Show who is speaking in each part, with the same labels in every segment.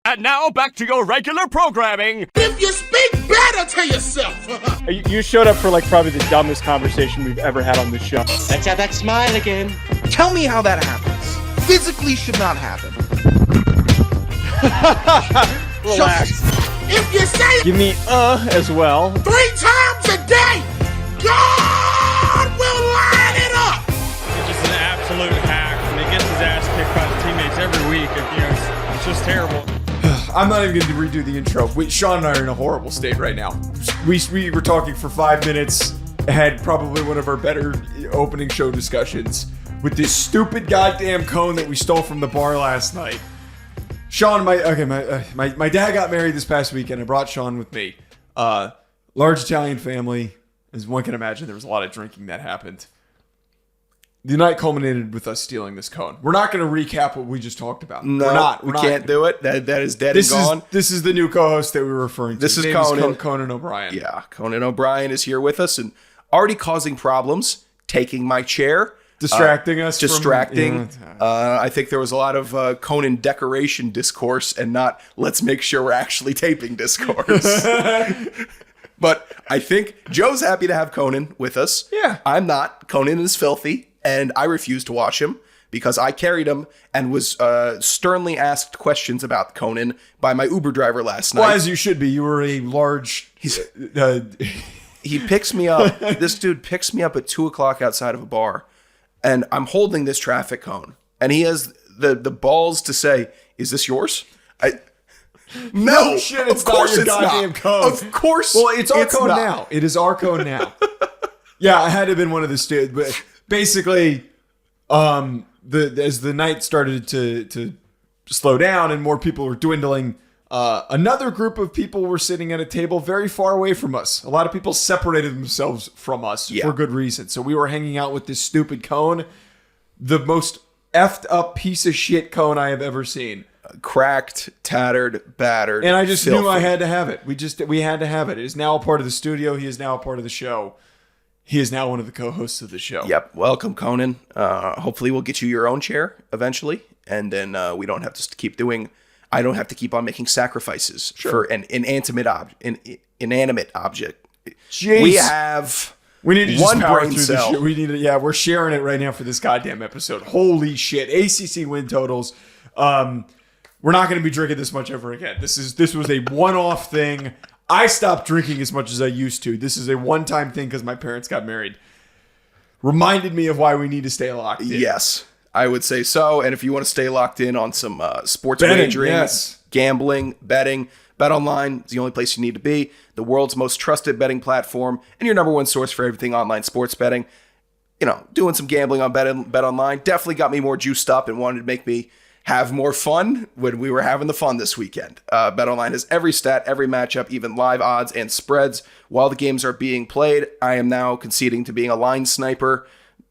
Speaker 1: And now back to your regular programming.
Speaker 2: If you speak better to yourself.
Speaker 3: You showed up for probably the dumbest conversation we've ever had on this show.
Speaker 4: Let's have that smile again.
Speaker 5: Tell me how that happens. Physically should not happen.
Speaker 3: Relax.
Speaker 2: If you say it
Speaker 3: Give me as well.
Speaker 2: 3 times a day, God will line it up.
Speaker 6: He's just an absolute hack, and he gets his ass kicked by the teammates every week. It's just terrible.
Speaker 7: I'm not even going to redo the intro. Sean and I are in a horrible state right now. We were talking for 5 minutes, had probably one of our better opening show discussions with this stupid goddamn cone that we stole from the bar last night. Sean, my dad got married this past weekend. I brought Sean with me. Large Italian family. As one can imagine, there was a lot of drinking that happened. The night culminated with us stealing this cone. We're not going to recap what we just talked about.
Speaker 5: No, we can't do it. That is dead and gone.
Speaker 7: This is the new co-host that we were referring to.
Speaker 5: This is Conan.
Speaker 7: Conan O'Brien.
Speaker 5: Yeah, Conan O'Brien is here with us and already causing problems, taking my chair.
Speaker 7: Distracting us.
Speaker 5: I think there was a lot of Conan decoration discourse and not let's make sure we're actually taping discourse. But I think Joe's happy to have Conan with us.
Speaker 7: Yeah.
Speaker 5: I'm not. Conan is filthy, and I refuse to wash him because I carried him and was sternly asked questions about Conan by my Uber driver last night.
Speaker 7: Well, as you should be. You were a large...
Speaker 5: He picks me up. This dude picks me up at 2 o'clock outside of a bar, and I'm holding this traffic cone. And he has the balls to say, "Is this yours?" No,
Speaker 7: shit, it's not your goddamn cone.
Speaker 5: Of course.
Speaker 7: Well, it's our cone
Speaker 5: not.
Speaker 7: now. It is our cone now. Yeah, I had to have been one of the students. But basically, as the night started to slow down and more people were dwindling, another group of people were sitting at a table very far away from us. A lot of people separated themselves from us for good reason. So we were hanging out with this stupid cone, the most effed up piece of shit cone I have ever seen.
Speaker 5: Cracked, tattered, battered,
Speaker 7: and I just
Speaker 5: filthy.
Speaker 7: knew I had to have it. We had to have it. It is now a part of the studio. He is now a part of the show. He is now one of the co-hosts of the show.
Speaker 5: Yep. Welcome, Conan. Hopefully we'll get you your own chair eventually, and then we don't have to keep doing. I don't have to keep on making sacrifices for an inanimate object.
Speaker 7: Jeez. We need to just
Speaker 5: one
Speaker 7: power
Speaker 5: brain
Speaker 7: through
Speaker 5: cell.
Speaker 7: this shit. We're sharing it right now for this goddamn episode. Holy shit. ACC win totals. We're not going to be drinking this much ever again. This was a one-off thing. I stopped drinking as much as I used to. This is a one-time thing because my parents got married. Reminded me of why we need to stay locked in.
Speaker 5: Yes, I would say so. And if you want to stay locked in on some sports wagering, gambling, betting, BetOnline is the only place you need to be. The world's most trusted betting platform and your number one source for everything online sports betting. Doing some gambling on BetOnline definitely got me more juiced up and wanted to make me have more fun when we were having the fun this weekend. BetOnline has every stat, every matchup, even live odds and spreads while the games are being played. I am now conceding to being a line sniper.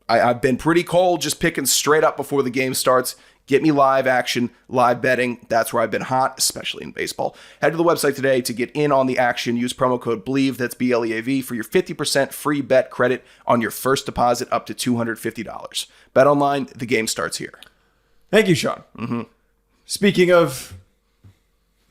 Speaker 5: I've been pretty cold, just picking straight up before the game starts. Get me live action, live betting. That's where I've been hot, especially in baseball. Head to the website today to get in on the action. Use promo code BLEAV, that's BLEAV, for your 50% free bet credit on your first deposit up to $250. BetOnline, the game starts here.
Speaker 7: Thank you, Sean. Mm-hmm. Speaking of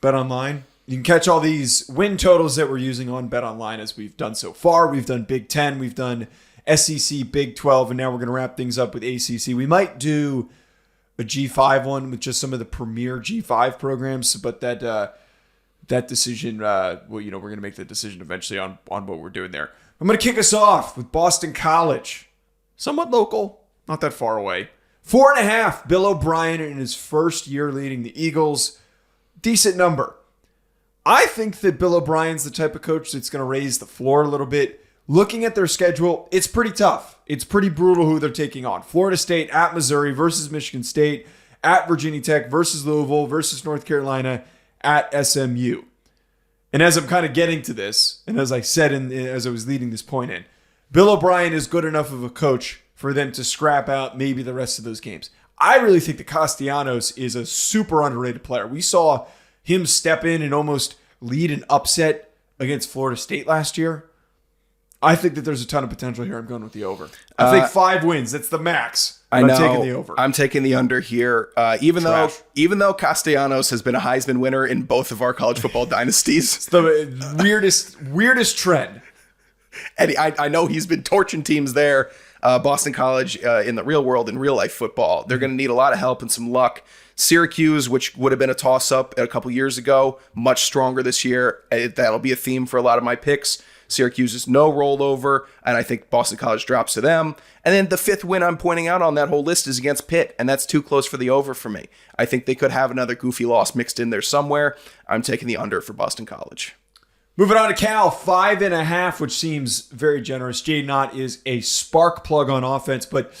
Speaker 7: BetOnline, you can catch all these win totals that we're using on BetOnline as we've done so far. We've done Big Ten, we've done SEC, Big 12, and now we're going to wrap things up with ACC. We might do a G5 one with just some of the premier G5 programs, but that decision, we're going to make the decision eventually on what we're doing there. I'm going to kick us off with Boston College. Somewhat local, not that far away. 4.5, Bill O'Brien in his first year leading the Eagles. Decent number. I think that Bill O'Brien's the type of coach that's going to raise the floor a little bit. Looking at their schedule, it's pretty tough. It's pretty brutal who they're taking on. Florida State at Missouri versus Michigan State, at Virginia Tech versus Louisville versus North Carolina, at SMU. And as I'm kind of getting to this, and as I said as I was leading this point in, Bill O'Brien is good enough of a coach for them to scrap out maybe the rest of those games. I really think that Castellanos is a super underrated player. We saw him step in and almost lead an upset against Florida State last year. I think that there's a ton of potential here. I'm going with the over. I think 5 wins. That's the max.
Speaker 5: I know.
Speaker 7: I'm taking the over.
Speaker 5: I'm taking the under here. Even though Castellanos has been a Heisman winner in both of our college football dynasties.
Speaker 7: It's the weirdest trend.
Speaker 5: And I know he's been torching teams there. Boston College in the real world, in real life football. They're going to need a lot of help and some luck. Syracuse, which would have been a toss-up a couple years ago, much stronger this year. That'll be a theme for a lot of my picks. Syracuse is no rollover, and I think Boston College drops to them. And then the 5th win I'm pointing out on that whole list is against Pitt, and that's too close for the over for me. I think they could have another goofy loss mixed in there somewhere. I'm taking the under for Boston College.
Speaker 7: Moving on to Cal, 5.5, which seems very generous. Jaden Ott is a spark plug on offense, but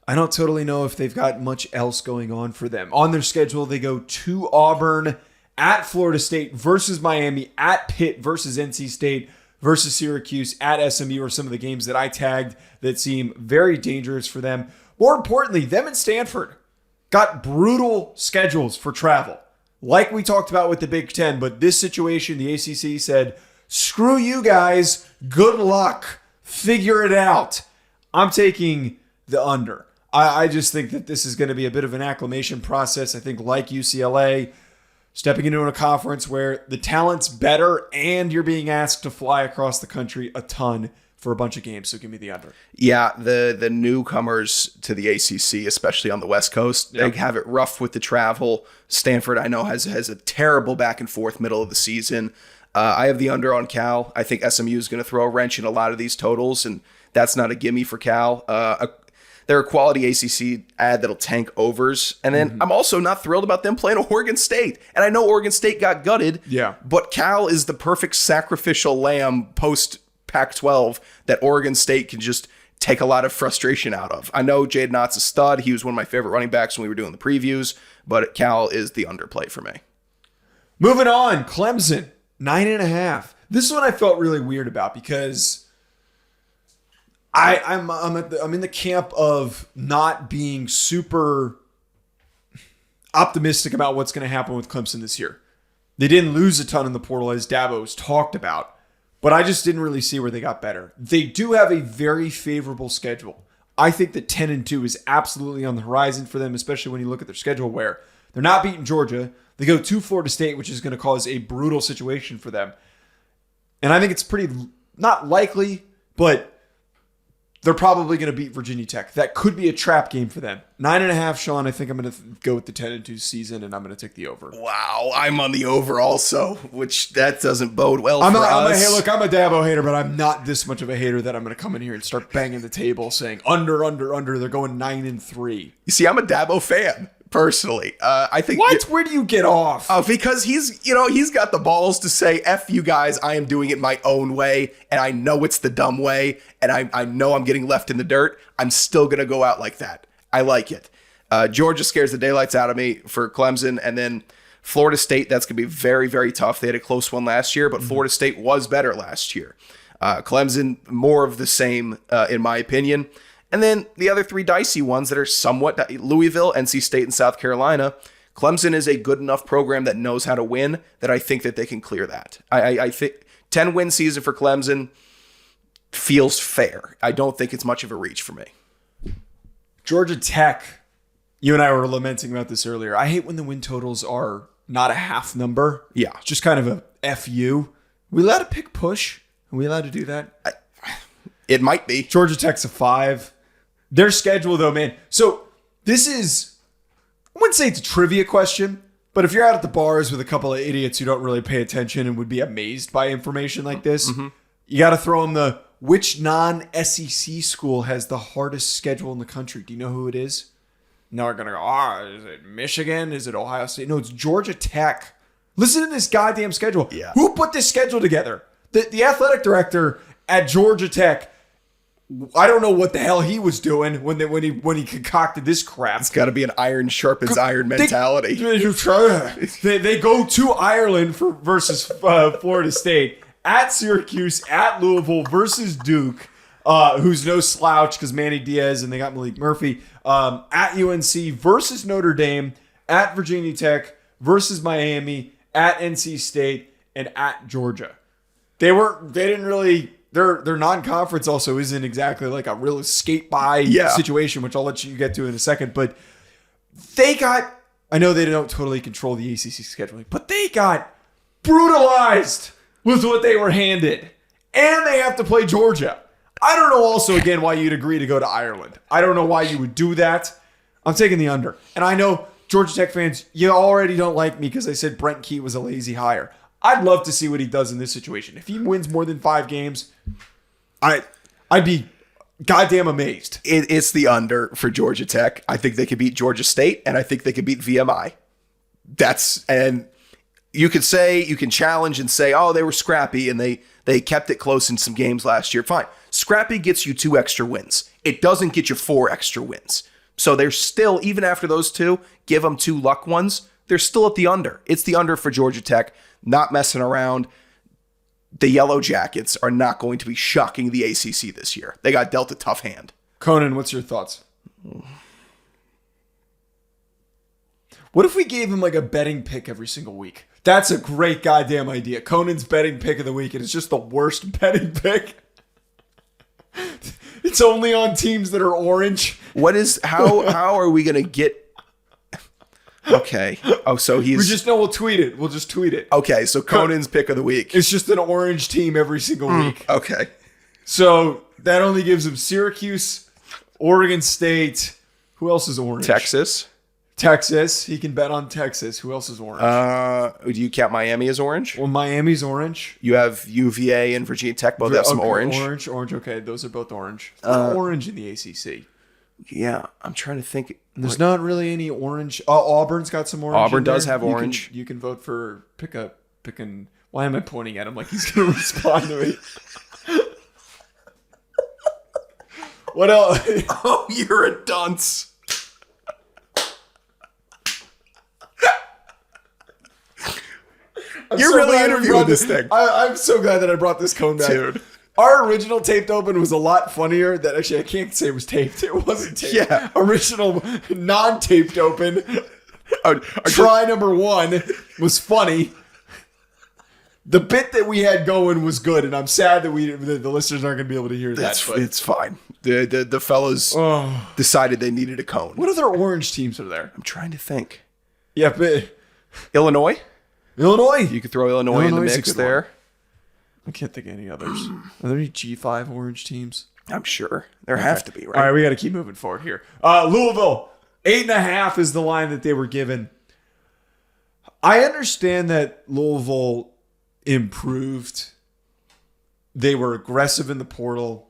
Speaker 7: I don't totally know if they've got much else going on for them. On their schedule, they go to Auburn, at Florida State versus Miami, at Pitt versus NC State, versus Syracuse, at SMU are some of the games that I tagged that seem very dangerous for them. More importantly, them and Stanford got brutal schedules for travel. Like we talked about with the Big Ten, but this situation, the ACC said, screw you guys, good luck, figure it out. I'm taking the under. I just think that this is going to be a bit of an acclimation process. I think like UCLA, stepping into a conference where the talent's better and you're being asked to fly across the country a ton for a bunch of games. So give me the under.
Speaker 5: Yeah, the newcomers to the ACC, especially on the West Coast, they have it rough with the travel. Stanford, I know, has a terrible back and forth middle of the season. I have the under on Cal. I think SMU is going to throw a wrench in a lot of these totals, and that's not a gimme for Cal. They're a quality ACC ad that'll tank overs. And then I'm also not thrilled about them playing Oregon State. And I know Oregon State got gutted, but Cal is the perfect sacrificial lamb post Pac-12 that Oregon State can just take a lot of frustration out of. I know Jaden Ott's a stud. He was one of my favorite running backs when we were doing the previews, but Cal is the underplay for me.
Speaker 7: Moving on, Clemson, 9.5. This is what I felt really weird about because I'm in the camp of not being super optimistic about what's going to happen with Clemson this year. They didn't lose a ton in the portal, as Dabo's talked about, but I just didn't really see where they got better. They do have a very favorable schedule. I think that 10-2 is absolutely on the horizon for them, especially when you look at their schedule where they're not beating Georgia. They go to Florida State, which is going to cause a brutal situation for them. And I think it's pretty not likely, but they're probably going to beat Virginia Tech. That could be a trap game for them. 9.5, Sean. I think I'm going to go with the 10-2 season, and I'm going to take the over.
Speaker 5: Wow, I'm on the over also, which that doesn't bode well for us.
Speaker 7: Hey, look, I'm a Dabo hater, but I'm not this much of a hater that I'm going to come in here and start banging the table saying under. They're going 9-3.
Speaker 5: You see, I'm a Dabo fan. Personally, I think.
Speaker 7: What? Where do you get off?
Speaker 5: Because he's got the balls to say, "F you guys, I am doing it my own way, and I know it's the dumb way, and I know I'm getting left in the dirt. I'm still gonna go out like that. I like it." Georgia scares the daylights out of me for Clemson, and then Florida State. That's gonna be very, very tough. They had a close one last year, but Florida State was better last year. Clemson, more of the same, in my opinion. And then the other 3 dicey ones that are somewhat Louisville, NC State, and South Carolina. Clemson is a good enough program that knows how to win that I think that they can clear that. I think 10-win season for Clemson feels fair. I don't think it's much of a reach for me.
Speaker 7: Georgia Tech. You and I were lamenting about this earlier. I hate when the win totals are not a half number.
Speaker 5: Yeah.
Speaker 7: It's just kind of a FU. Are we allowed to pick push? Are we allowed to do that?
Speaker 5: It might be.
Speaker 7: Georgia Tech's a 5. Their schedule, though, man. So this is, I wouldn't say it's a trivia question, but if you're out at the bars with a couple of idiots who don't really pay attention and would be amazed by information like this, you got to throw them the which non-SEC school has the hardest schedule in the country. Do you know who it is? Now we're going to go, is it Michigan? Is it Ohio State? No, it's Georgia Tech. Listen to this goddamn schedule.
Speaker 5: Yeah.
Speaker 7: Who put this schedule together? The athletic director at Georgia Tech. I don't know what the hell he was doing when he concocted this crap.
Speaker 5: It's got to be an iron sharpens iron mentality.
Speaker 7: They go to Ireland versus Florida State, at Syracuse, at Louisville versus Duke, who's no slouch because Manny Diaz and they got Malik Murphy, at UNC versus Notre Dame, at Virginia Tech versus Miami, at NC State, and at Georgia. They didn't really their non-conference also isn't exactly like a real skate-by situation, which I'll let you get to in a second. But I know they don't totally control the ACC scheduling, but they got brutalized with what they were handed. And they have to play Georgia. I don't know also, again, why you'd agree to go to Ireland. I don't know why you would do that. I'm taking the under. And I know Georgia Tech fans, you already don't like me because I said Brent Key was a lazy hire. I'd love to see what he does in this situation. If he wins more than 5 games, I'd be goddamn amazed.
Speaker 5: It's the under for Georgia Tech. I think they could beat Georgia State, and I think they could beat VMI. And you can challenge and say, oh, they were scrappy and they kept it close in some games last year. Fine. Scrappy gets you 2 extra wins. It doesn't get you 4 extra wins. So they're still, even after those 2, give them 2 luck ones, they're still at the under. It's the under for Georgia Tech. Not messing around. The Yellow Jackets are not going to be shocking the ACC this year. They got dealt a tough hand.
Speaker 7: Conan, what's your thoughts? What if we gave him like a betting pick every single week? That's a great goddamn idea. Conan's betting pick of the week, and it's just the worst betting pick. It's only on teams that are orange.
Speaker 5: How are we going to get... Okay. Oh, so
Speaker 7: we'll tweet it. We'll just tweet it.
Speaker 5: Okay, so Conan's pick of the week.
Speaker 7: It's just an orange team every single week.
Speaker 5: Okay.
Speaker 7: So that only gives him Syracuse, Oregon State. Who else is orange?
Speaker 5: Texas.
Speaker 7: He can bet on Texas. Who else is orange?
Speaker 5: Do you count Miami as orange?
Speaker 7: Well, Miami's orange.
Speaker 5: You have UVA and Virginia Tech both have some orange.
Speaker 7: Orange. Okay, those are both orange. Orange in the ACC.
Speaker 5: Yeah, I'm trying to think.
Speaker 7: There's not really any orange. Auburn's got some orange.
Speaker 5: Auburn does have orange.
Speaker 7: You can vote for picking. Why am I pointing at him like he's going to respond to me? What else?
Speaker 5: Oh, you're a dunce. You're really interviewing this thing.
Speaker 7: I'm so glad that I brought this cone back.
Speaker 5: Dude.
Speaker 7: Our original taped open was a lot funnier. That actually, I can't say it was taped. It wasn't taped.
Speaker 5: Yeah.
Speaker 7: Original non-taped open. Try number 1 was funny. The bit that we had going was good, and I'm sad that the listeners aren't going to be able to hear that.
Speaker 5: It's fine. The fellas decided they needed a cone.
Speaker 7: What other orange teams are there?
Speaker 5: I'm trying to think.
Speaker 7: Yeah, but
Speaker 5: Illinois.
Speaker 7: You
Speaker 5: could throw Illinois in the
Speaker 7: is a
Speaker 5: mix
Speaker 7: good
Speaker 5: there.
Speaker 7: one. I can't think of any others. Are there any G5 orange teams?
Speaker 5: I'm sure. There have to be, right?
Speaker 7: All right, we got to keep moving forward here. Louisville, 8.5 is the line that they were given. I understand that Louisville improved. They were aggressive in the portal.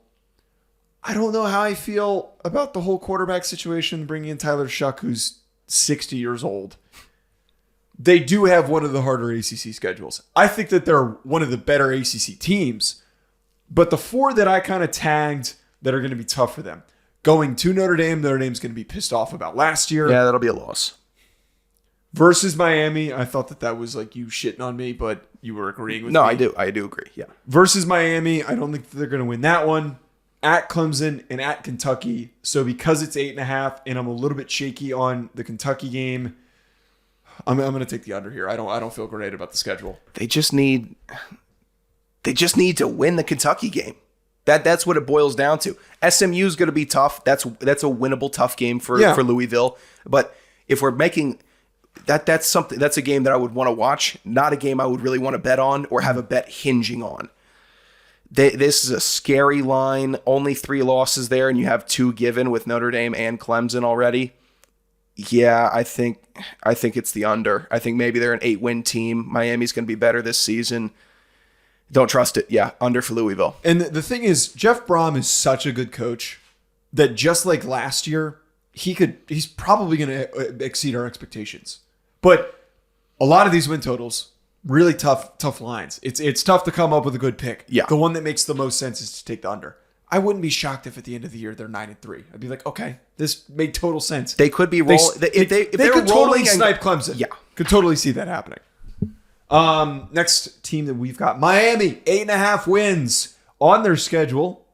Speaker 7: I don't know how I feel about the whole quarterback situation, bringing in Tyler Shuck, who's 60 years old. They do have one of the harder ACC schedules. I think that they're one of the better ACC teams, but the 4 that I kind of tagged that are going to be tough for them. Going to Notre Dame's going to be pissed off about last year.
Speaker 5: Yeah, that'll be a loss.
Speaker 7: Versus Miami, I thought that was like you shitting on me, but you were agreeing with me.
Speaker 5: No, I do agree, yeah.
Speaker 7: Versus Miami, I don't think they're going to win that one. At Clemson and at Kentucky. So because it's 8.5 and I'm a little bit shaky on the Kentucky game, I'm going to take the under here. I don't feel great about the schedule.
Speaker 5: They just need to win the Kentucky game. That's what it boils down to. SMU is going to be tough. That's a winnable tough game for Louisville. But if we're making that's a game that I would want to watch, not a game I would really want to bet on or have a bet hinging on. This is a scary line. Only 3 losses there, and you have 2 given with Notre Dame and Clemson already. Yeah, I think it's the under. I think maybe they're an 8-win team. Miami's going to be better this season. Don't trust it. Yeah, under for Louisville.
Speaker 7: And the thing is, Jeff Brom is such a good coach that just like last year, he's probably going to exceed our expectations. But a lot of these win totals, really tough lines. It's tough to come up with a good pick.
Speaker 5: Yeah.
Speaker 7: The one that makes the most sense is to take the under. I wouldn't be shocked if at the end of the year they're 9-3. I'd be like, okay, this made total sense.
Speaker 5: They could be rolling. If they
Speaker 7: could totally snipe Clemson.
Speaker 5: Yeah,
Speaker 7: could totally see that happening. Next team that we've got, Miami, 8.5 wins on their schedule.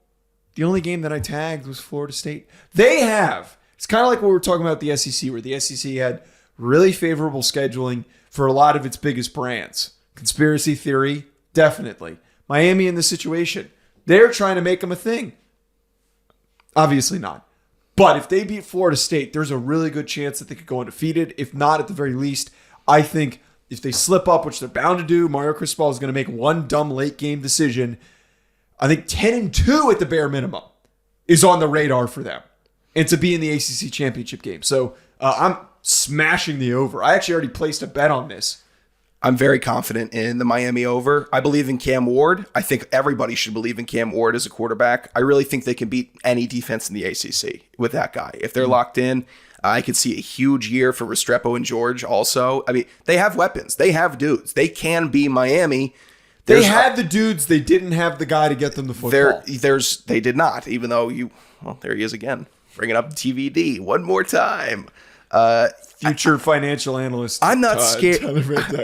Speaker 7: The only game that I tagged was Florida State. It's kind of like what we were talking about the SEC, where the SEC had really favorable scheduling for a lot of its biggest brands. Conspiracy theory, definitely. Miami in this situation. They're trying to make them a thing. Obviously not. But if they beat Florida State, there's a really good chance that they could go undefeated. If not, at the very least, I think if they slip up, which they're bound to do, Mario Cristobal is going to make one dumb late game decision. I think 10-2 at the bare minimum is on the radar for them, and to be in the ACC championship game. So I'm smashing the over. I actually already placed a bet on this.
Speaker 5: I'm very confident in the Miami over. I believe in Cam Ward. I think everybody should believe in Cam Ward as a quarterback. I really think they can beat any defense in the ACC with that guy. If they're locked in, I could see a huge year for Restrepo and George also. I mean, they have weapons. They have dudes. They can be Miami.
Speaker 7: They had the dudes. They didn't have the guy to get them the football.
Speaker 5: They did not, even though there he is again, bringing up TVD one more time.
Speaker 7: Future financial analyst.
Speaker 5: I'm not scared.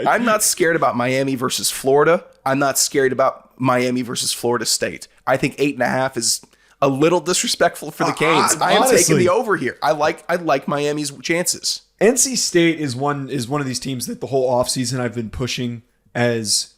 Speaker 5: I'm not scared about Miami versus Florida. I'm not scared about Miami versus Florida State. I think 8.5 is a little disrespectful for the Canes. I am taking the over here. I like Miami's chances.
Speaker 7: NC State is one of these teams that the whole offseason I've been pushing as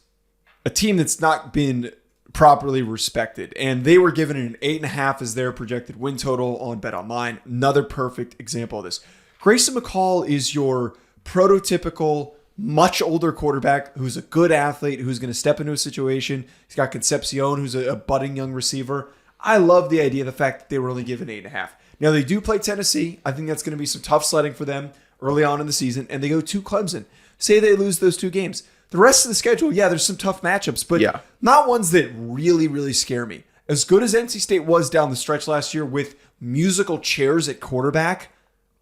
Speaker 7: a team that's not been properly respected. And they were given an 8.5 as their projected win total on BetOnline. Another perfect example of this. Grayson McCall is your prototypical, much older quarterback who's a good athlete, who's going to step into a situation. He's got Concepcion, who's a budding young receiver. I love the idea of the fact that they were only given 8.5. Now, they do play Tennessee. I think that's going to be some tough sledding for them early on in the season. And they go to Clemson. Say they lose those 2 games. The rest of the schedule, there's some tough matchups, but not ones that really, really scare me. As good as NC State was down the stretch last year with musical chairs at quarterback,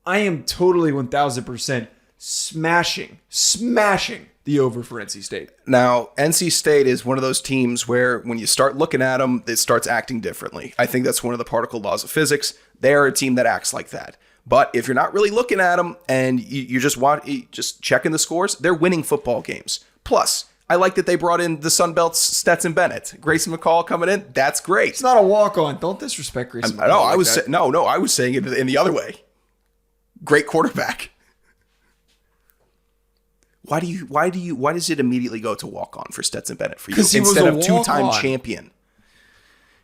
Speaker 7: I am totally 1,000% smashing the over for NC State.
Speaker 5: Now, NC State is one of those teams where when you start looking at them, it starts acting differently. I think that's one of the particle laws of physics. They are a team that acts like that. But if you're not really looking at them and you just checking the scores, they're winning football games. Plus, I like that they brought in the Sun Belt's Stetson Bennett. Grayson McCall coming in, that's great.
Speaker 7: It's not a walk-on. Don't disrespect Grayson McCall.
Speaker 5: I was saying it in the other way. Great quarterback. Why does it immediately go to walk on for Stetson Bennett for you instead of 2-time champion?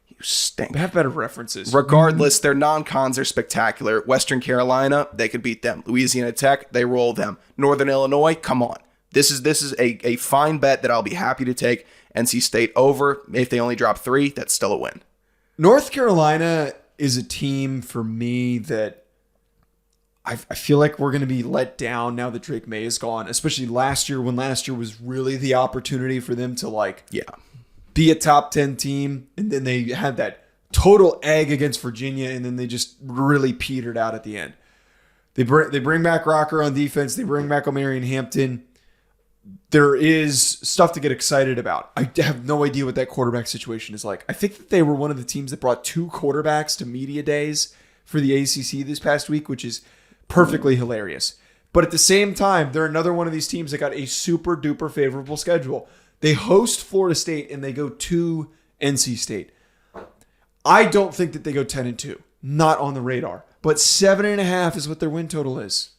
Speaker 5: You stink.
Speaker 7: They have better references.
Speaker 5: Regardless, their non-cons are spectacular. Western Carolina, they could beat them. Louisiana Tech, they roll them. Northern Illinois, come on. This is a fine bet that I'll be happy to take. NC State over. If they only drop 3, that's still a win.
Speaker 7: North Carolina is a team for me that I feel like we're going to be let down now that Drake May is gone, especially last year when last year was really the opportunity for them to be a top 10 team. And then they had that total egg against Virginia, and then they just really petered out at the end. They bring back Rocker on defense. They bring back O'Marion Hampton. There is stuff to get excited about. I have no idea what that quarterback situation is like. I think that they were one of the teams that brought 2 quarterbacks to media days for the ACC this past week, which is perfectly hilarious. But at the same time, they're another one of these teams that got a super duper favorable schedule. They host Florida State and they go to NC State. I don't think that they go 10-2. Not on the radar. But 7.5 is what their win total is.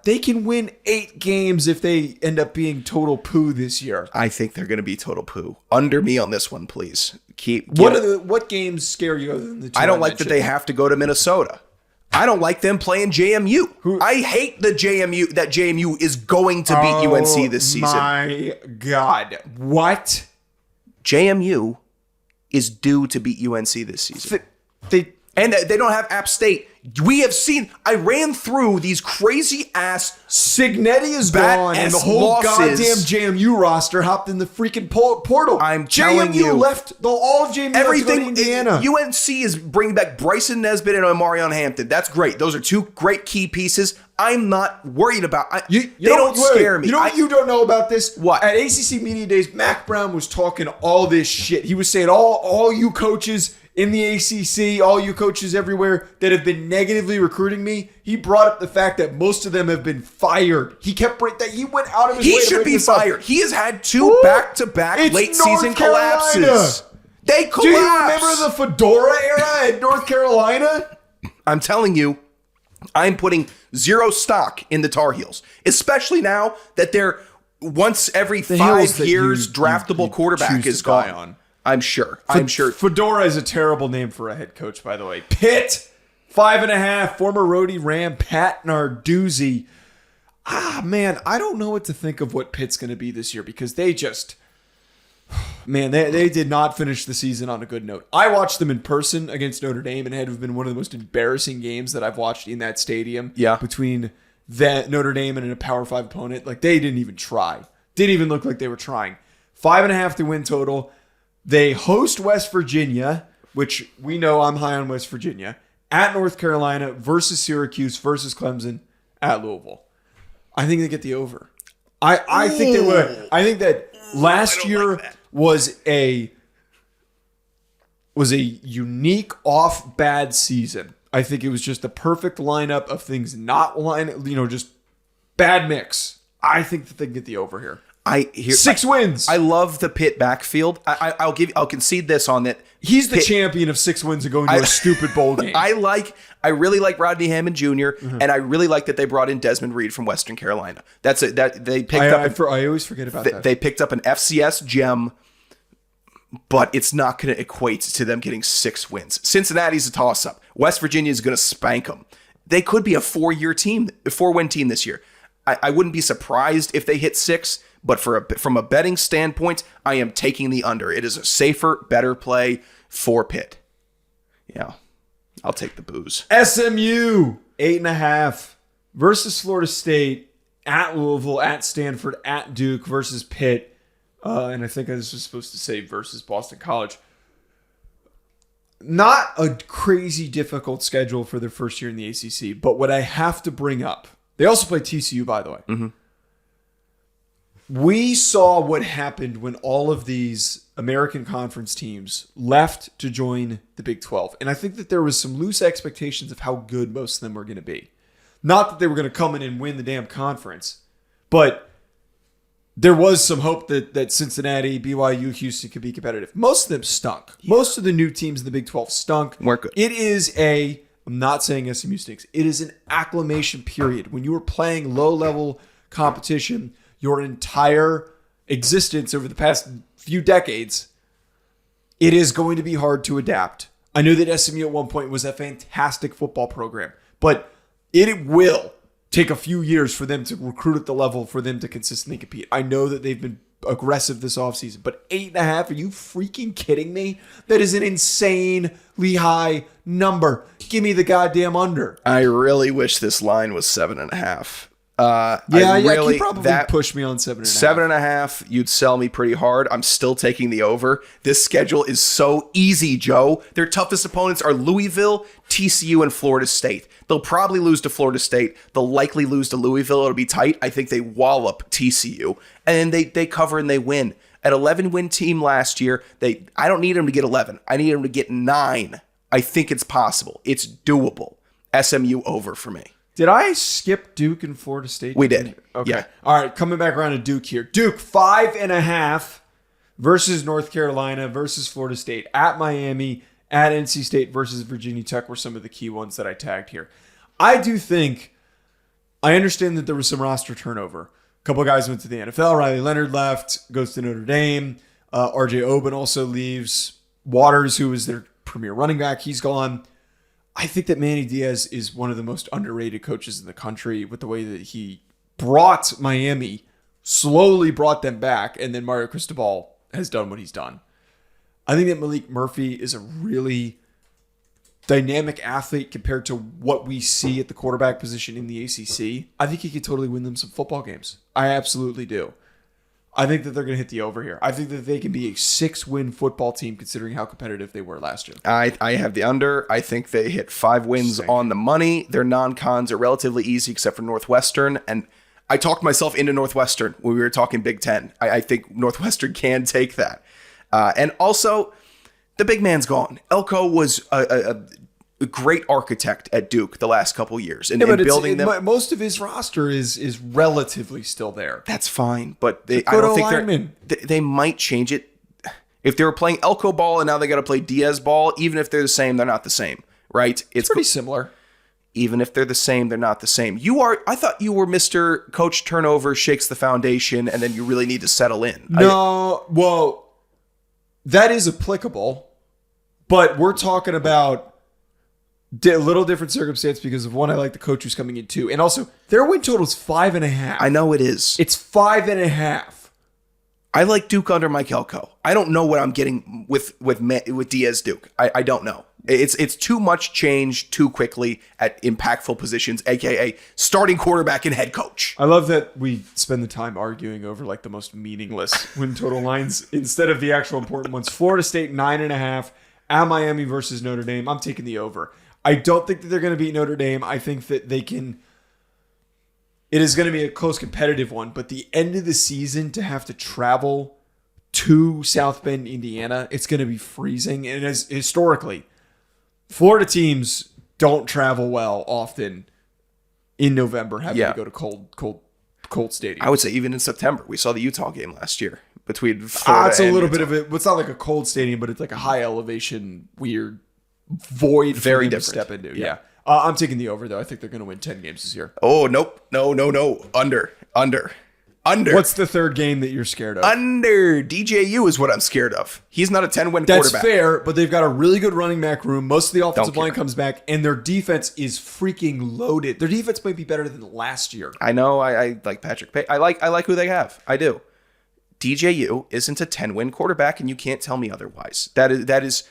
Speaker 7: They can win 8 games if they end up being total poo this year.
Speaker 5: I think they're going to be total poo. Under me on this one, please.
Speaker 7: What games scare you other than the 2
Speaker 5: I don't like that they have to go to Minnesota. I don't like them playing JMU. I hate that JMU is going to beat UNC this season.
Speaker 7: My God. What?
Speaker 5: JMU is due to beat UNC this season. And they don't have App State. We have seen, I ran through these crazy ass
Speaker 7: Signetti is gone and the whole goddamn JMU roster hopped in the freaking portal.
Speaker 5: I'm telling you.
Speaker 7: JMU left all of JMU
Speaker 5: everything
Speaker 7: to Indiana.
Speaker 5: UNC is bringing back Bryson Nesbitt and Omarion Hampton. That's great. Those are 2 great key pieces. I'm not worried about. They don't scare me.
Speaker 7: You know what you don't know about this?
Speaker 5: What?
Speaker 7: At ACC Media Days, Mac Brown was talking all this shit. He was saying all you coaches in the ACC, all you coaches everywhere that have been negatively recruiting me, he brought up the fact that most of them have been fired. He kept that he went out of his way.
Speaker 5: He should be fired. He has had 2 back-to-back late season collapses. They collapsed.
Speaker 7: Do you remember the Fedora era at North Carolina?
Speaker 5: I'm telling you, I'm putting 0 stock in the Tar Heels, especially now that they're once every 5 years draftable quarterback is gone. I'm sure.
Speaker 7: Fedora is a terrible name for a head coach, by the way. Pitt, 5.5. Former roadie Ram Pat Narduzzi. Man, I don't know what to think of what Pitt's going to be this year because they just... Man, they did not finish the season on a good note. I watched them in person against Notre Dame, and it had been one of the most embarrassing games that I've watched in that stadium.
Speaker 5: Yeah.
Speaker 7: Between Notre Dame and a Power 5 opponent. Like, they didn't even try. Didn't even look like they were trying. 5.5 to win total. They host West Virginia, which we know I'm high on West Virginia, at North Carolina versus Syracuse versus Clemson at Louisville. I think they get the over. I think they would. I think that last year was a unique off bad season. I think it was just the perfect lineup of things not just bad mix. I think that they can get the over here. 6 wins.
Speaker 5: I love the Pitt backfield. I'll concede this on that.
Speaker 7: He's the champion of 6 wins and going to a stupid bowl game.
Speaker 5: I really like Rodney Hammond Jr. And I really like that they brought in Desmond Reed from Western Carolina. They picked up.
Speaker 7: I always forget about that.
Speaker 5: They picked up an FCS gem, but it's not going to equate to them getting 6 wins. Cincinnati's a toss-up. West Virginia is going to spank them. They could be a 4-win team this year. I wouldn't be surprised if they hit 6. But from a betting standpoint, I am taking the under. It is a safer, better play for Pitt. Yeah, I'll take the booze.
Speaker 7: SMU, 8.5 versus Florida State, at Louisville, at Stanford, at Duke versus Pitt. And I think I was supposed to say versus Boston College. Not a crazy difficult schedule for their first year in the ACC. But what I have to bring up, they also play TCU, by the way. Mm-hmm. We saw what happened when all of these American Conference teams left to join the Big 12. And I think that there was some loose expectations of how good most of them were going to be. Not that they were going to come in and win the damn conference, but there was some hope that Cincinnati, BYU, Houston could be competitive. Most of them stunk. Yeah. Most of the new teams in the Big 12 stunk.
Speaker 5: Weren't good.
Speaker 7: It is I'm not saying SMU stinks. It is an acclimation period. When you are playing low-level competition your entire existence over the past few decades, it is going to be hard to adapt. I know that SMU at one point was a fantastic football program, but it will take a few years for them to recruit at the level for them to consistently compete. I know that they've been aggressive this offseason, but 8.5, are you freaking kidding me? That is an insanely high number. Give me the goddamn under.
Speaker 5: I really wish this line was 7.5.
Speaker 7: You probably push me on 7.5.
Speaker 5: 7.5, you'd sell me pretty hard. I'm still taking the over. This schedule is so easy, Joe. Their toughest opponents are Louisville, TCU, and Florida State. They'll probably lose to Florida State. They'll likely lose to Louisville. It'll be tight. I think they wallop TCU, and then they cover and they win. An 11-win team last year, I don't need them to get 11. I need them to get 9. I think it's possible. It's doable. SMU over for me.
Speaker 7: Did I skip Duke and Florida State?
Speaker 5: We did.
Speaker 7: Okay.
Speaker 5: Yeah.
Speaker 7: All right, coming back around to Duke here. Duke, 5.5 versus North Carolina versus Florida State. At Miami, at NC State versus Virginia Tech were some of the key ones that I tagged here. I understand that there was some roster turnover. A couple of guys went to the NFL. Riley Leonard left, goes to Notre Dame. RJ Oben also leaves. Waters, who was their premier running back, he's gone. I think that Manny Diaz is one of the most underrated coaches in the country with the way that he brought Miami, slowly brought them back, and then Mario Cristobal has done what he's done. I think that Malik Murphy is a really dynamic athlete compared to what we see at the quarterback position in the ACC. I think he could totally win them some football games. I absolutely do. I think that they're going to hit the over here. I think that they can be a 6-win football team considering how competitive they were last year.
Speaker 5: I have the under. I think they hit 5 wins on the money. Their non-cons are relatively easy except for Northwestern. And I talked myself into Northwestern when we were talking Big Ten. I think Northwestern can take that. And also, the big man's gone. Elko was a great architect at Duke the last couple years and building them.
Speaker 7: Most of his roster is relatively still there.
Speaker 5: That's fine, but I don't think they might change it. If they were playing Elko ball and now they got to play Diaz ball, even if they're the same, they're not the same, right?
Speaker 7: It's pretty similar.
Speaker 5: Even if they're the same, they're not the same. I thought you were Mr. Coach Turnover shakes the foundation and then you really need to settle in.
Speaker 7: that is applicable, but we're talking about a little different circumstance because of one, I like the coach who's coming in too. And also, their win total is 5.5.
Speaker 5: I know it is.
Speaker 7: It's 5.5.
Speaker 5: I like Duke under Mike Elko. I don't know what I'm getting with Diaz Duke. I don't know. It's too much change too quickly at impactful positions, aka starting quarterback and head coach.
Speaker 7: I love that we spend the time arguing over like the most meaningless win total lines instead of the actual important ones. Florida State 9.5 at Miami versus Notre Dame. I'm taking the over. I don't think that they're going to beat Notre Dame. I think that they can. It is going to be a close competitive one, but the end of the season to have to travel to South Bend, Indiana, it's going to be freezing. And as historically, Florida teams don't travel well often in November, having to go to cold stadiums.
Speaker 5: I would say even in September. We saw the Utah game last year between Florida
Speaker 7: it's a
Speaker 5: and
Speaker 7: little
Speaker 5: Utah.
Speaker 7: bit of it. It's not like a cold stadium, but it's like a high elevation, weird void.
Speaker 5: Very
Speaker 7: for them to
Speaker 5: different.
Speaker 7: step into. Yeah. I'm taking the over though. I think they're going to win 10 games this year.
Speaker 5: Oh, nope. No. Under.
Speaker 7: What's the third game that you're scared of?
Speaker 5: Under. DJU is what I'm scared of. He's not a 10-win
Speaker 7: That's
Speaker 5: quarterback.
Speaker 7: fair, but they've got a really good running back room. Most of the offensive
Speaker 5: Don't
Speaker 7: line
Speaker 5: care.
Speaker 7: comes back, and their defense is freaking loaded. Their defense might be better than last year.
Speaker 5: I know. I like Patrick Pay. I like who they have. I do. DJU isn't a 10-win quarterback, and you can't tell me otherwise. That is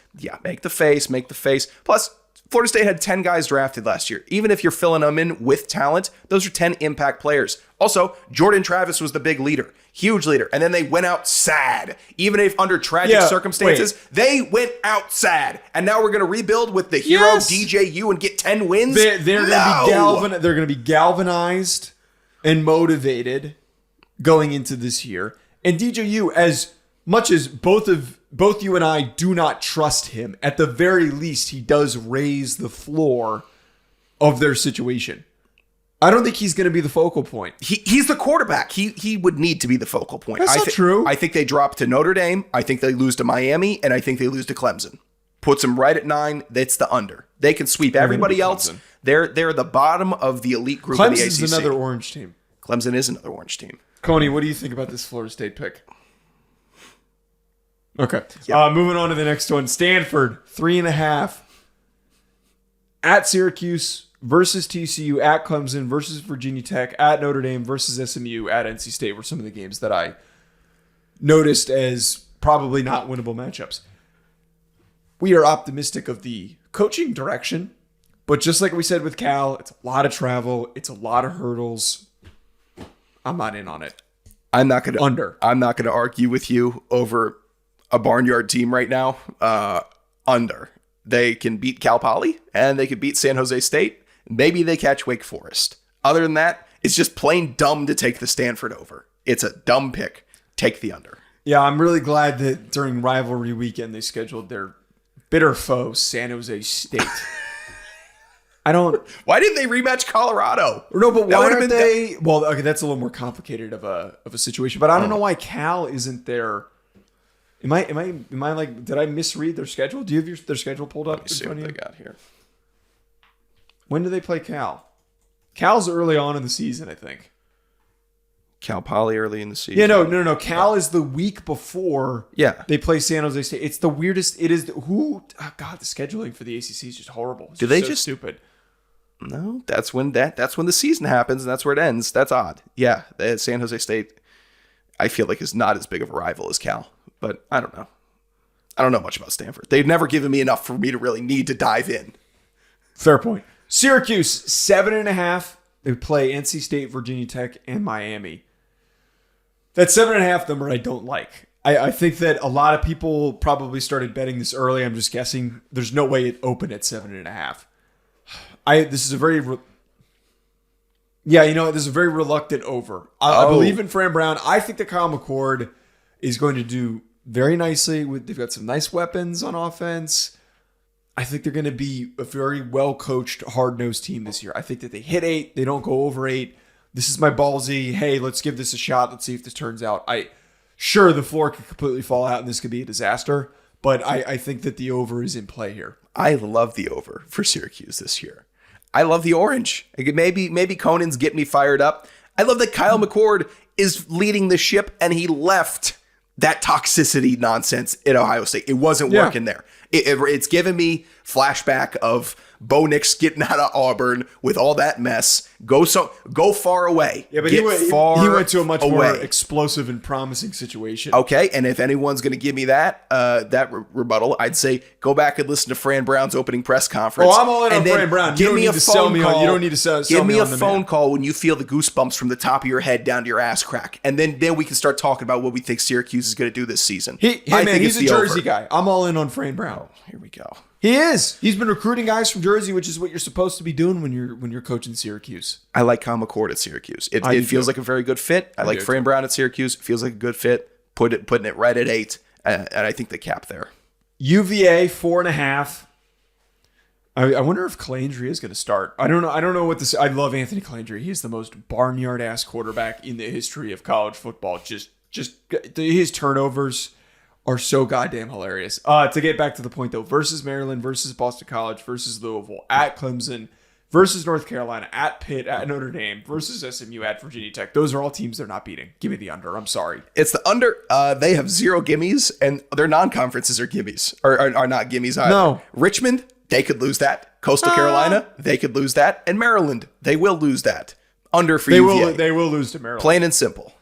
Speaker 5: make the face. Plus, Florida State had 10 guys drafted last year. Even if you're filling them in with talent, those are 10 impact players. Also, Jordan Travis was the big leader, huge leader, and then they went out sad. Even if under tragic circumstances, they went out sad. And now we're going to rebuild with the hero DJU and get 10 wins?
Speaker 7: They're going to be galvanized and motivated going into this year. And DJU, as much as both you and I do not trust him, at the very least, he does raise the floor of their situation. I don't think he's going to be the focal point.
Speaker 5: He's the quarterback. He would need to be the focal point.
Speaker 7: That's not true.
Speaker 5: I think they drop to Notre Dame. I think they lose to Miami, and I think they lose to Clemson. Puts them right at 9. That's the under. They can sweep everybody else. They're the bottom of the elite group of the ACC.
Speaker 7: Clemson's another orange team.
Speaker 5: Clemson is another orange team.
Speaker 7: Coney, what do you think about this Florida State pick? Okay. Moving on to the next one. Stanford, 3.5. At Syracuse versus TCU, at Clemson versus Virginia Tech, at Notre Dame versus SMU, at NC State were some of the games that I noticed as probably not winnable matchups. We are optimistic of the coaching direction, but just like we said with Cal, it's a lot of travel, it's a lot of hurdles. I'm not in on it.
Speaker 5: I'm not going
Speaker 7: to
Speaker 5: argue with you over a barnyard team right now. Under. They can beat Cal Poly and they can beat San Jose State. Maybe they catch Wake Forest. Other than that, it's just plain dumb to take the Stanford over. It's a dumb pick. Take the under.
Speaker 7: Yeah, I'm really glad that during rivalry weekend they scheduled their bitter foe, San Jose State.
Speaker 5: Why didn't they rematch Colorado?
Speaker 7: No, but why aren't they? Well, okay, that's a little more complicated of a situation. But I don't know why Cal isn't there. Am I like? Did I misread their schedule? Do you have their schedule pulled up?
Speaker 5: Let me see what they got here.
Speaker 7: When do they play Cal? Cal's early on in the season, I think.
Speaker 5: Cal Poly early in the season.
Speaker 7: Yeah, no. Cal is the week before.
Speaker 5: Yeah,
Speaker 7: they play San Jose State. It's the weirdest. It is who? Oh God, the scheduling for the ACC is just horrible. It's just stupid?
Speaker 5: No, that's when the season happens and that's where it ends. That's odd. Yeah, San Jose State, I feel like is not as big of a rival as Cal, but I don't know. I don't know much about Stanford. They've never given me enough for me to really need to dive in.
Speaker 7: Fair point. Syracuse 7.5. They play NC State, Virginia Tech, and Miami. That 7.5 number I don't like. I think that a lot of people probably started betting this early. I'm just guessing. There's no way it opened at 7.5. This is a very reluctant over. I believe in Fran Brown. I think that Kyle McCord is going to do very nicely. They've got some nice weapons on offense. I think they're going to be a very well-coached, hard-nosed team this year. I think that they hit 8. They don't go over 8. This is my ballsy, hey, let's give this a shot. Let's see if this turns out. Sure, the floor could completely fall out and this could be a disaster, but I think that the over is in play here.
Speaker 5: I love the over for Syracuse this year. I love the orange. Maybe Conan's getting me fired up. I love that Kyle McCord is leading the ship and he left that toxicity nonsense at Ohio State. It wasn't working there. It's given me flashback of Bo Nix getting out of Auburn with all that mess. Go far away.
Speaker 7: Yeah, but
Speaker 5: he
Speaker 7: went to a much more explosive and promising situation.
Speaker 5: Okay, and if anyone's going to give me that rebuttal, I'd say go back and listen to Fran Brown's opening press conference.
Speaker 7: Oh, I'm all in on Fran Brown. You don't need to sell me on. You don't need to sell
Speaker 5: Give me a
Speaker 7: on the
Speaker 5: phone
Speaker 7: man.
Speaker 5: call when you feel the goosebumps from the top of your head down to your ass crack, and then we can start talking about what we think Syracuse is going to do this season.
Speaker 7: He's a Jersey guy. I'm all in on Fran Brown.
Speaker 5: Oh, here we go.
Speaker 7: He is. He's been recruiting guys from Jersey, which is what you're supposed to be doing when you're coaching Syracuse.
Speaker 5: I like Kyle McCord at Syracuse. It feels like a very good fit. I like Fran Brown at Syracuse. It feels like a good fit. Putting it right at 8, and I think the cap there.
Speaker 7: UVA 4.5. I wonder if Calandria is going to start. I don't know what this. I love Anthony Calandria. He's the most barnyard ass quarterback in the history of college football. Just his turnovers are so goddamn hilarious. To get back to the point though, versus Maryland, versus Boston College, versus Louisville, at Clemson, versus North Carolina, at Pitt, at Notre Dame, versus SMU, at Virginia Tech. Those are all teams they're not beating. Give me the under. I'm sorry.
Speaker 5: It's the under. They have 0 gimmies, and their non-conferences are gimmies, or are not gimmies either.
Speaker 7: No.
Speaker 5: Richmond, they could lose that. Coastal Carolina, they could lose that. And Maryland, they will lose that. Under for UVA.
Speaker 7: They will lose to Maryland.
Speaker 5: Plain and simple.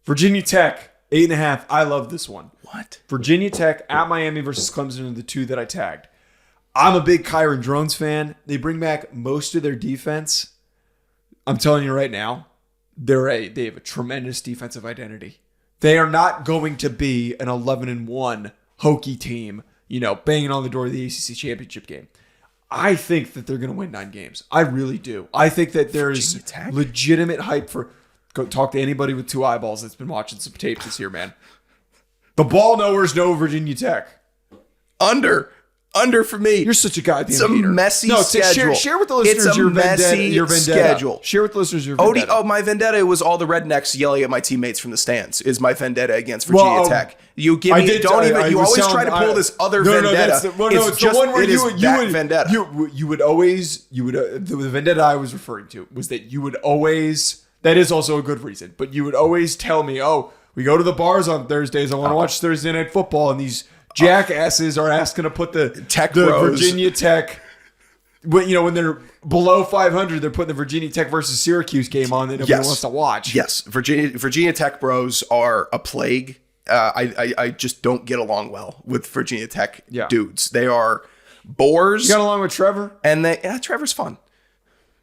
Speaker 7: Virginia Tech, 8.5. I love this one.
Speaker 5: What?
Speaker 7: Virginia Tech at Miami versus Clemson are the two that I tagged. I'm a big Kyron Drones fan. They bring back most of their defense. I'm telling you right now, they have a tremendous defensive identity. They are not going to be an 11-1 Hokie team, banging on the door of the ACC championship game. I think that they're going to win 9 games. I really do. I think that there's legitimate hype for. Go talk to anybody with 2 eyeballs that's been watching some tape this year, man. The ball knowers know Virginia Tech.
Speaker 5: Under for me.
Speaker 7: You're such a goddamn
Speaker 5: It's a
Speaker 7: hater.
Speaker 5: messy schedule.
Speaker 7: Share with the listeners your vendetta.
Speaker 5: Schedule.
Speaker 7: Share with the listeners your vendetta.
Speaker 5: My vendetta was all the rednecks yelling at my teammates from the stands. Is my vendetta against Virginia Tech? You give me. You always try to pull this other vendetta.
Speaker 7: It's the one where you would
Speaker 5: vendetta.
Speaker 7: The vendetta I was referring to was that you would always. That is also a good reason, but you would always tell me, "Oh, we go to the bars on Thursdays. I want to watch Thursday Night Football," and these jackasses are asking to put the Virginia Tech. When they're below 500, they're putting the Virginia Tech versus Syracuse game on that nobody wants to watch.
Speaker 5: Yes, Virginia Tech bros are a plague. I just don't get along well with Virginia Tech dudes. They are bores.
Speaker 7: You got along with Trevor?
Speaker 5: And Trevor's fun.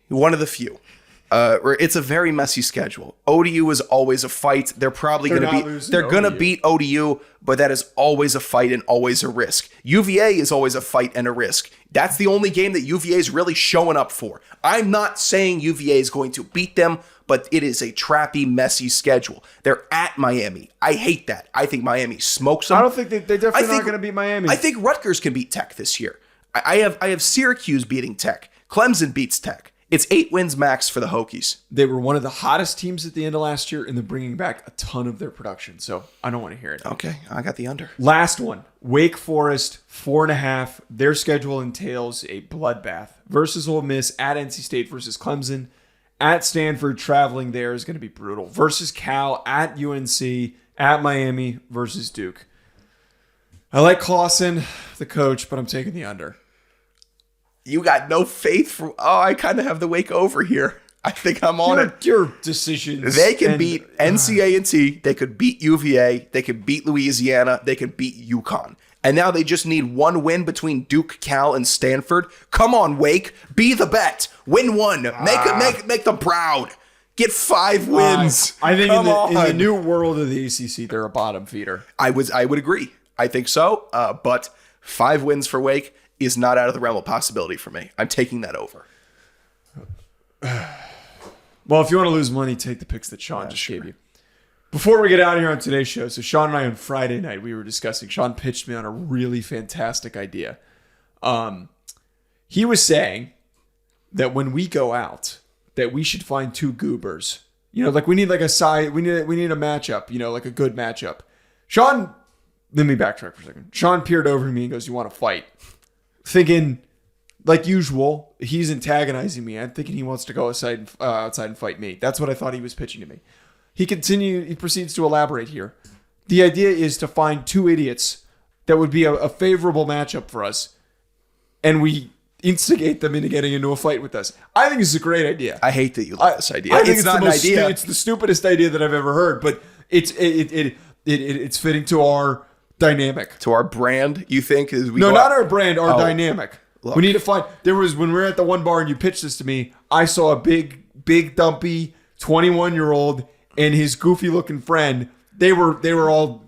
Speaker 5: One of the few. It's a very messy schedule. ODU is always a fight. They're probably going to beat ODU, but that is always a fight and always a risk. UVA is always a fight and a risk. That's the only game that UVA is really showing up for. I'm not saying UVA is going to beat them, but it is a trappy, messy schedule. They're at Miami. I hate that. I think Miami smokes them.
Speaker 7: I don't think they're definitely not going to beat Miami.
Speaker 5: I think Rutgers can beat Tech this year. I have Syracuse beating Tech. Clemson beats Tech. It's 8 wins max for the Hokies.
Speaker 7: They were one of the hottest teams at the end of last year, and they're bringing back a ton of their production. So I don't want to hear it.
Speaker 5: Okay, I got the under.
Speaker 7: Last one, Wake Forest, 4.5. Their schedule entails a bloodbath versus Ole Miss, at NC State versus Clemson, at Stanford. Traveling there is going to be brutal. Versus Cal, at UNC, at Miami versus Duke. I like Clawson, the coach, but I'm taking the under.
Speaker 5: You got no faith I kind of have the Wake over here. I think I'm on it.
Speaker 7: Your decisions.
Speaker 5: They can beat NCA&T. They could beat UVA. They could beat Louisiana. They could beat UConn. And now they just need one win between Duke, Cal, and Stanford. Come on, Wake. Be the bet. Win one. Make them proud. Get 5 wins.
Speaker 7: I think in the new world of the ACC, they're a bottom feeder.
Speaker 5: I would agree. I think so. But 5 wins for Wake is not out of the realm of possibility for me. I'm taking that over.
Speaker 7: Well, if you want to lose money, take the picks that Sean just gave you. Before we get out of here on today's show, so Sean and I on Friday night, we were discussing, Sean pitched me on a really fantastic idea. He was saying that when we go out, that we should find 2 goobers. Like we need like a side, we need a matchup, like a good matchup. Sean, let me backtrack for a second. Sean peered over to me and goes, "You want to fight?" Thinking, like usual, he's antagonizing me. I'm thinking he wants to go outside and fight me. That's what I thought he was pitching to me. He proceeds to elaborate here. The idea is to find two idiots that would be a favorable matchup for us, and we instigate them into getting into a fight with us. I think this is a great idea.
Speaker 5: I hate that you love this idea.
Speaker 7: I think
Speaker 5: it's not an idea.
Speaker 7: It's the stupidest idea that I've ever heard, but it's fitting to our dynamic.
Speaker 5: To our brand, you think?
Speaker 7: Not our brand, our dynamic.
Speaker 5: Look.
Speaker 7: We need to find. When we were at the one bar and you pitched this to me, I saw a big dumpy 21-year-old and his goofy looking friend. They were all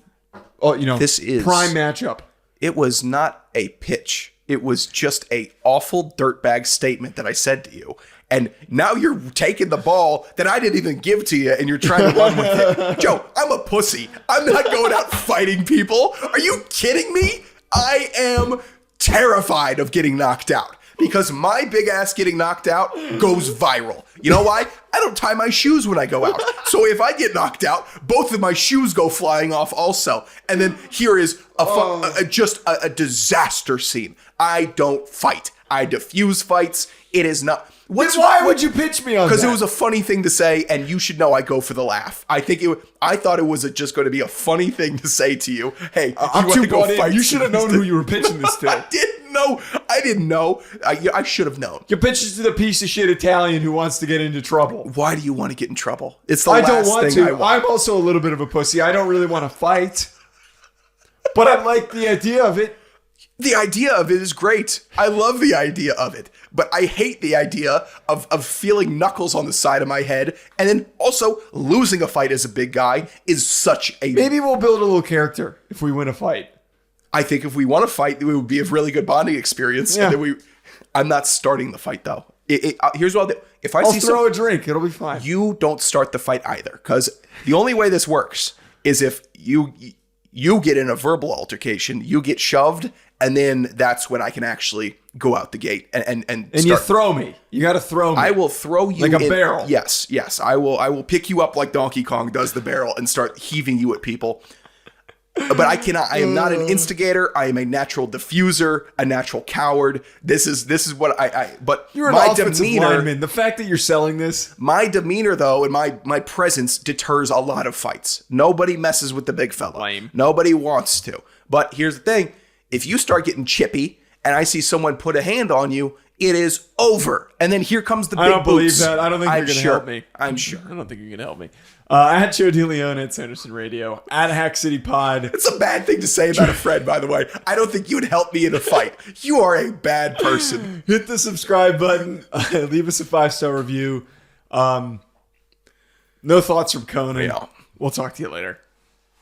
Speaker 5: this is
Speaker 7: prime matchup.
Speaker 5: It was not a pitch. It was just a awful dirtbag statement that I said to you. And now you're taking the ball that I didn't even give to you and you're trying to run with it. Joe, I'm a pussy. I'm not going out fighting people. Are you kidding me? I am terrified of getting knocked out because my big ass getting knocked out goes viral. You know why? I don't tie my shoes when I go out. So if I get knocked out, both of my shoes go flying off also. And then here is just a disaster scene. I don't fight. I diffuse fights. It is not.
Speaker 7: Why would you pitch me on that?
Speaker 5: Because it was a funny thing to say, and you should know I go for the laugh. I thought it was just going to be a funny thing to say to you. Hey,
Speaker 7: I'm too bought in. You should have known who you were pitching this to.
Speaker 5: I didn't know. I should have known.
Speaker 7: You're pitching to the piece of shit Italian who wants to get into trouble.
Speaker 5: Why do you want to get in trouble? It's the last thing I want.
Speaker 7: I'm also a little bit of a pussy. I don't really want to fight, but I like the idea of it.
Speaker 5: The idea of it is great. I love the idea of it. But I hate the idea of feeling knuckles on the side of my head. And then also losing a fight as a big guy is such a...
Speaker 7: Maybe we'll build a little character if we win a fight.
Speaker 5: I think if we want to fight, it would be a really good bonding experience.
Speaker 7: Yeah.
Speaker 5: And then I'm not starting the fight, though. Here's what I'll do. If I'll
Speaker 7: throw a drink. It'll be fine.
Speaker 5: You don't start the fight either. Because the only way this works is if you get in a verbal altercation, you get shoved, and then that's when I can actually go out the gate and
Speaker 7: you throw me. You got to throw me.
Speaker 5: I will throw you
Speaker 7: like a barrel.
Speaker 5: Yes. I will pick you up like Donkey Kong does the barrel and start heaving you at people. But I cannot. I am not an instigator. I am a natural diffuser, a natural coward. This is what I. But
Speaker 7: you're an
Speaker 5: my
Speaker 7: offensive
Speaker 5: demeanor,
Speaker 7: lineman. The fact that you're selling this,
Speaker 5: my demeanor though, and my presence deters a lot of fights. Nobody messes with the big fella.
Speaker 7: Lame.
Speaker 5: Nobody wants to. But here's the thing: if you start getting chippy, and I see someone put a hand on you, it is over. And then here comes the big boots.
Speaker 7: I don't believe that. I don't think you're going to help me.
Speaker 5: I'm sure.
Speaker 7: I don't think you're going to help me. At Joe DeLeone and Anderson Radio, at Hack City Pod.
Speaker 5: It's a bad thing to say about a friend, by the way. I don't think you would help me in a fight. You are a bad person.
Speaker 7: Hit the subscribe button. Leave us a 5-star review. No thoughts from Conan.
Speaker 5: Yeah.
Speaker 7: We'll talk to you later.